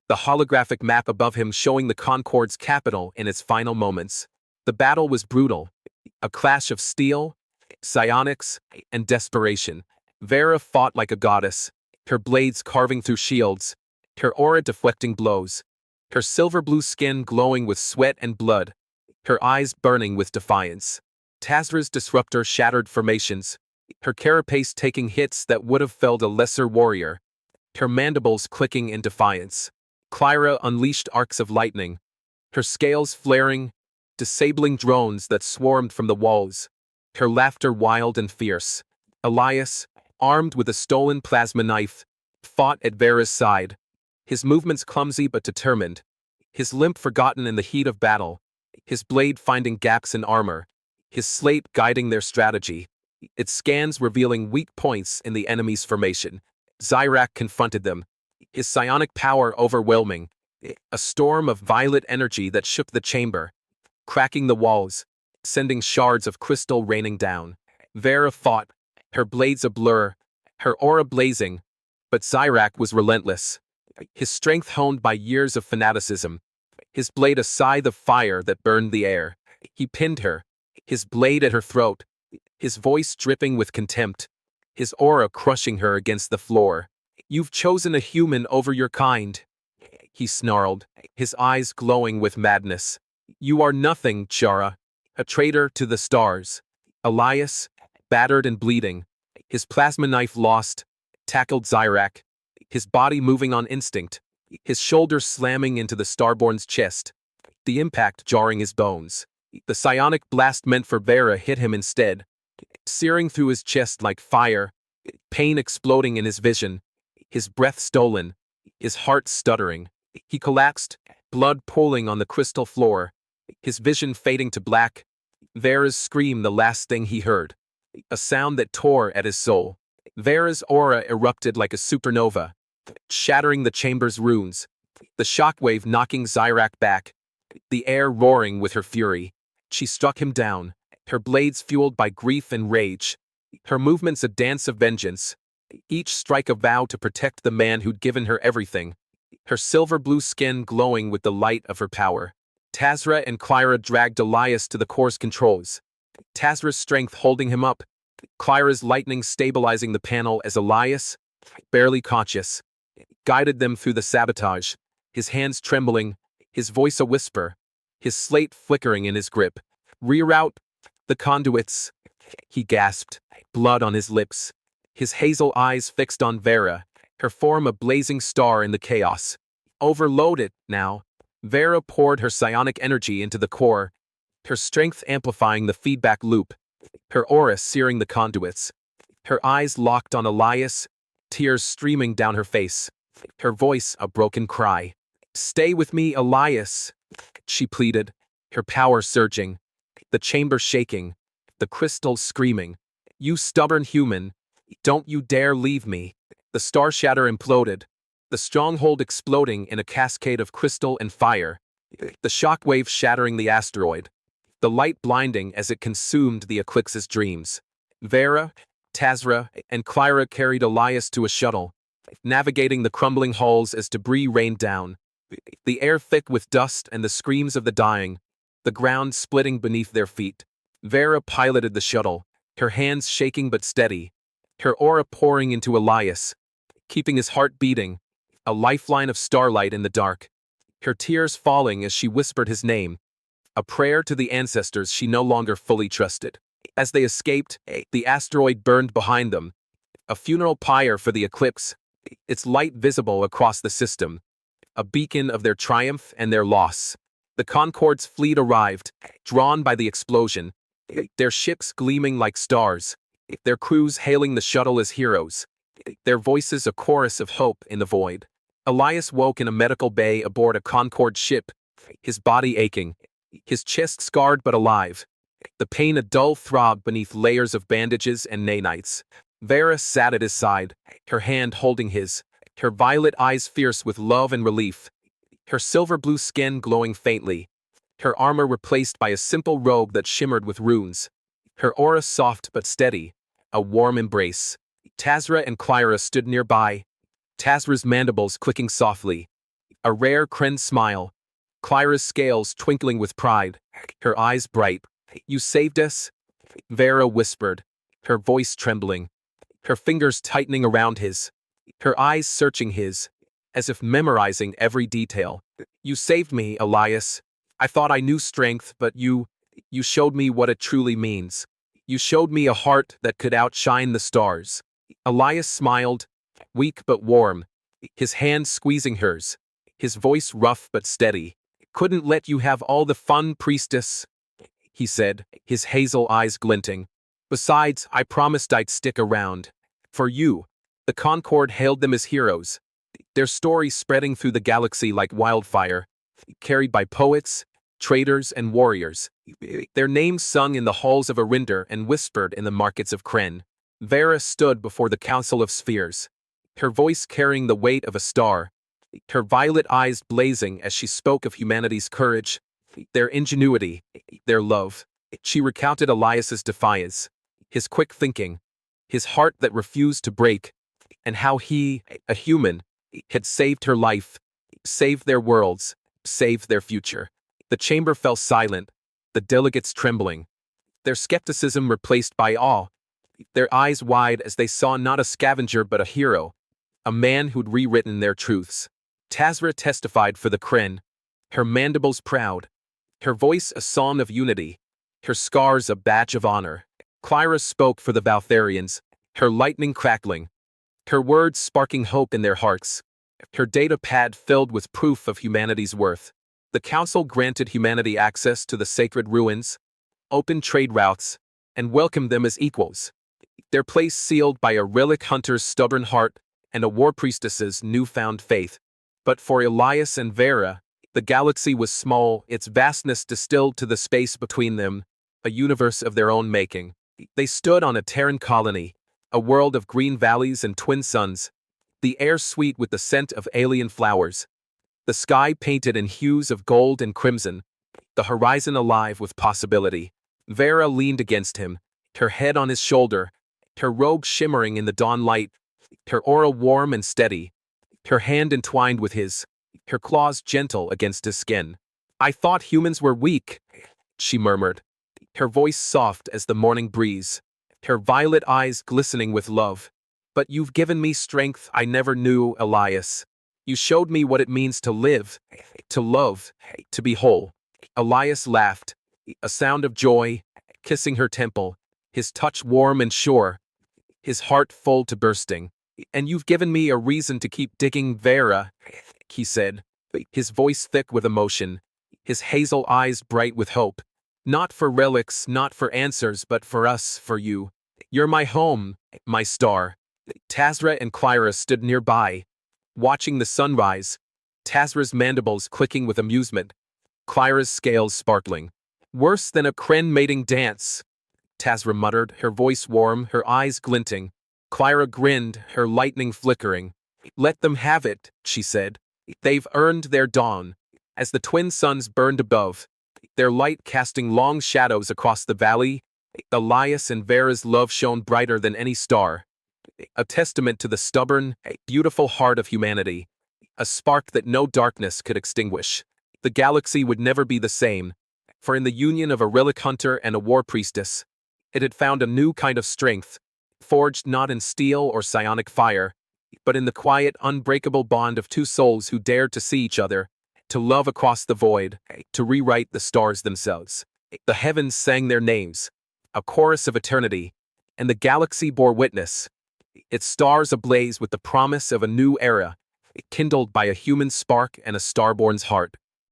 the holographic map above him showing the Concord's capital in its final moments. The battle was brutal, a clash of steel, psionics, and desperation. Vera fought like a goddess, her blades carving through shields, her aura deflecting blows, her silver-blue skin glowing with sweat and blood, her eyes burning with defiance. Tazra's disruptor shattered formations, her carapace taking hits that would have felled a lesser warrior, her mandibles clicking in defiance. Clyra unleashed arcs of lightning, her scales flaring, disabling drones that swarmed from the walls, her laughter wild and fierce. Elias, armed with a stolen plasma knife, fought at Vera's side. His movements clumsy but determined, his limp forgotten in the heat of battle, his blade finding gaps in armor, his slate guiding their strategy, its scans revealing weak points in the enemy's formation. Zyrak confronted them, his psionic power overwhelming, a storm of violet energy that shook the chamber, cracking the walls, sending shards of crystal raining down. Vera fought, her blades a blur, her aura blazing, but Zyrak was relentless, his strength honed by years of fanaticism, his blade a scythe of fire that burned the air. He pinned her, his blade at her throat, his voice dripping with contempt, his aura crushing her against the floor. "You've chosen a human over your kind," he snarled, his eyes glowing with madness. "You are nothing, Chara, a traitor to the stars." Elias, battered and bleeding, his plasma knife lost, tackled Zyrak, his body moving on instinct, his shoulder slamming into the Starborn's chest, the impact jarring his bones. The psionic blast meant for Vera hit him instead, searing through his chest like fire, pain exploding in his vision, his breath stolen, his heart stuttering. He collapsed, blood pooling on the crystal floor, his vision fading to black. Vera's scream the last thing he heard, a sound that tore at his soul. Vera's aura erupted like a supernova, shattering the chamber's runes, the shockwave knocking Zyrak back, the air roaring with her fury. She struck him down, her blades fueled by grief and rage, her movements a dance of vengeance, each strike a vow to protect the man who'd given her everything, her silver-blue skin glowing with the light of her power. Tazra and Clyra dragged Elias to the core's controls, Tazra's strength holding him up, Clyra's lightning stabilizing the panel as Elias, barely conscious, guided them through the sabotage, his hands trembling, his voice a whisper, his slate flickering in his grip. "Reroute the conduits," he gasped, blood on his lips, his hazel eyes fixed on Vera, her form a blazing star in the chaos. "Overload it, now." Vera poured her psionic energy into the core, her strength amplifying the feedback loop, her aura searing the conduits. Her eyes locked on Elias, tears streaming down her face, her voice a broken cry. "Stay with me, Elias," she pleaded, her power surging, the chamber shaking, the crystals screaming. "You stubborn human, don't you dare leave me." The star shatter imploded, the stronghold exploding in a cascade of crystal and fire, the shockwave shattering the asteroid, the light blinding as it consumed the Eclipse's dreams. Vera, Tazra, and Clyra carried Elias to a shuttle, navigating the crumbling halls as debris rained down, the air thick with dust and the screams of the dying, the ground splitting beneath their feet. Vera piloted the shuttle, her hands shaking but steady, her aura pouring into Elias, keeping his heart beating, a lifeline of starlight in the dark, her tears falling as she whispered his name, a prayer to the ancestors she no longer fully trusted. As they escaped, the asteroid burned behind them, a funeral pyre for the Eclipse, its light visible across the system, a beacon of their triumph and their loss. The Concorde's fleet arrived, drawn by the explosion, their ships gleaming like stars, their crews hailing the shuttle as heroes, their voices a chorus of hope in the void. Elias woke in a medical bay aboard a Concorde ship, his body aching, his chest scarred but alive, the pain a dull throb beneath layers of bandages and nanites. Vera sat at his side, her hand holding his, her violet eyes fierce with love and relief, her silver-blue skin glowing faintly, her armor replaced by a simple robe that shimmered with runes, her aura soft but steady, a warm embrace. Tazra and Clyra stood nearby, Tazra's mandibles clicking softly, a rare Kren smile, Clyra's scales twinkling with pride, her eyes bright. "You saved us?" Vera whispered, her voice trembling, her fingers tightening around his, her eyes searching his, as if memorizing every detail. "You saved me, Elias. I thought I knew strength, but you showed me what it truly means. You showed me a heart that could outshine the stars." Elias smiled, weak but warm, his hand squeezing hers, his voice rough but steady. "Couldn't let you have all the fun, priestess," he said, his hazel eyes glinting. Besides, I promised I'd stick around. For you. The Concord hailed them as heroes, their stories spreading through the galaxy like wildfire, carried by poets, traders, and warriors. Their names sung in the halls of Arinder and whispered in the markets of Kren. Vera stood before the Council of Spheres, her voice carrying the weight of a star, her violet eyes blazing as she spoke of humanity's courage, their ingenuity, their love. She recounted Elias's defiance, his quick thinking, his heart that refused to break, and how he, a human, had saved her life, saved their worlds, saved their future. The chamber fell silent, the delegates trembling, their skepticism replaced by awe, their eyes wide as they saw not a scavenger but a hero, a man who'd rewritten their truths. Tazra testified for the Kren, her mandibles proud, her voice a song of unity, her scars a badge of honor. Clyra spoke for the Baltharians, her lightning crackling, her words sparking hope in their hearts, her data pad filled with proof of humanity's worth. The Council granted humanity access to the sacred ruins, opened trade routes, and welcomed them as equals, their place sealed by a Relic hunter's stubborn heart and a War-Priestess's newfound faith. But for Elias and Vera, the galaxy was small, its vastness distilled to the space between them, a universe of their own making. They stood on a Terran colony, a world of green valleys and twin suns, the air sweet with the scent of alien flowers, the sky painted in hues of gold and crimson, the horizon alive with possibility. Vera leaned against him, her head on his shoulder, her robe shimmering in the dawn light, her aura warm and steady, her hand entwined with his, her claws gentle against his skin. "I thought humans were weak," she murmured, her voice soft as the morning breeze, her violet eyes glistening with love. "But you've given me strength I never knew, Elias. You showed me what it means to live, to love, to be whole." Elias laughed, a sound of joy, kissing her temple, his touch warm and sure, his heart full to bursting. "And you've given me a reason to keep digging, Vera," he said, his voice thick with emotion, his hazel eyes bright with hope. "Not for relics, not for answers, but for us, for you. You're my home, my star." Tazra and Clyra stood nearby, watching the sunrise, Tazra's mandibles clicking with amusement, Clyra's scales sparkling. "Worse than a Kren mating dance," Tazra muttered, her voice warm, her eyes glinting. Clyra grinned, her lightning flickering. "Let them have it," she said. "They've earned their dawn." As the twin suns burned above, their light casting long shadows across the valley, Elias and Vera's love shone brighter than any star, a testament to the stubborn, beautiful heart of humanity, a spark that no darkness could extinguish. The galaxy would never be the same, for in the union of a Relic hunter and a War-Priestess, it had found a new kind of strength, forged not in steel or psionic fire, but in the quiet, unbreakable bond of two souls who dared to see each other, to love across the void, to rewrite the stars themselves. The heavens sang their names, a chorus of eternity, and the galaxy bore witness, its stars ablaze with the promise of a new era, kindled by a human spark and a Starborn's heart.